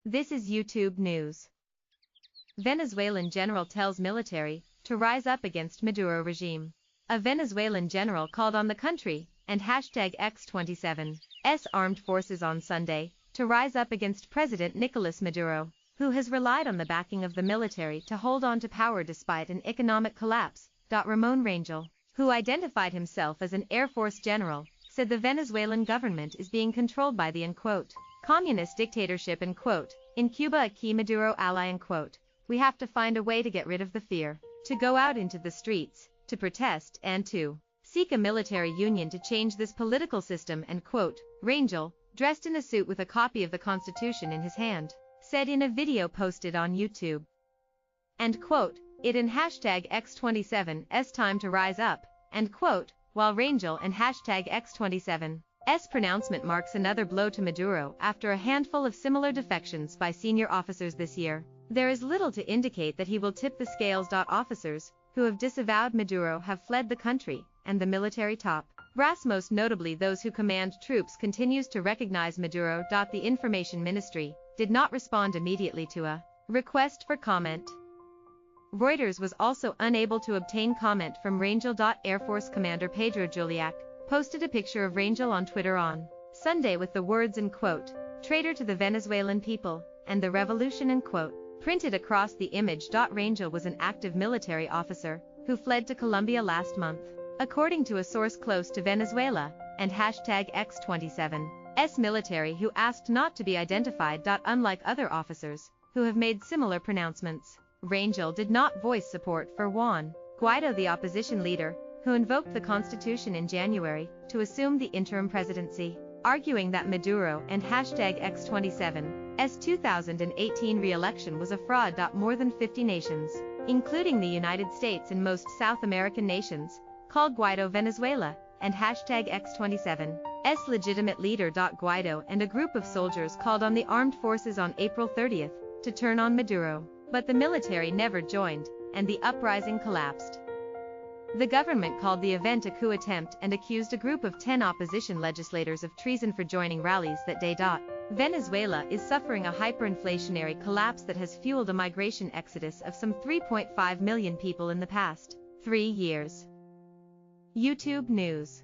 This is YouTube News. Venezuelan general tells military to rise up against Maduro regime. A Venezuelan general called on the country and #X27's armed forces on Sunday to rise up against President Nicolas Maduro, who has relied on the backing of the military to hold on to power despite an economic collapse. Ramon Rangel, who identified himself as an Air Force general, said the Venezuelan government is being controlled by the communist dictatorship in Cuba, a key Maduro ally. We have to find a way to get rid of the fear, to go out into the streets, to protest and to seek a military union to change this political system. Rangel, dressed in a suit with a copy of the Constitution in his hand, said in a video posted on YouTube. It in #X27's time to rise up, while Rangel and #X27's pronouncement marks another blow to Maduro after a handful of similar defections by senior officers this year. There is little to indicate that he will tip the scales. Officers who have disavowed Maduro have fled the country, and the military top brass, most notably those who command troops, continues to recognize Maduro. The Information Ministry did not respond immediately to a request for comment. Reuters was also unable to obtain comment from Rangel. Air Force Commander Pedro Juliak posted a picture of Rangel on Twitter on Sunday with the words "traitor to the Venezuelan people and the revolution" printed across the image. Rangel was an active military officer who fled to Colombia last month, according to a source close to Venezuela and #X27's military, who asked not to be identified. Unlike other officers who have made similar pronouncements, Rangel did not voice support for Juan Guaido, the opposition leader, who invoked the Constitution in January to assume the interim presidency, arguing that Maduro and #X27's 2018 re-election was a fraud. More than 50 nations, including the United States and most South American nations, called Guaido Venezuela and #X27's legitimate leader. Guaido and a group of soldiers called on the armed forces on April 30 to turn on Maduro, but the military never joined, and the uprising collapsed. The government called the event a coup attempt and accused a group of 10 opposition legislators of treason for joining rallies that day. Venezuela is suffering a hyperinflationary collapse that has fueled a migration exodus of some 3.5 million people in the past 3 years. YouTube News.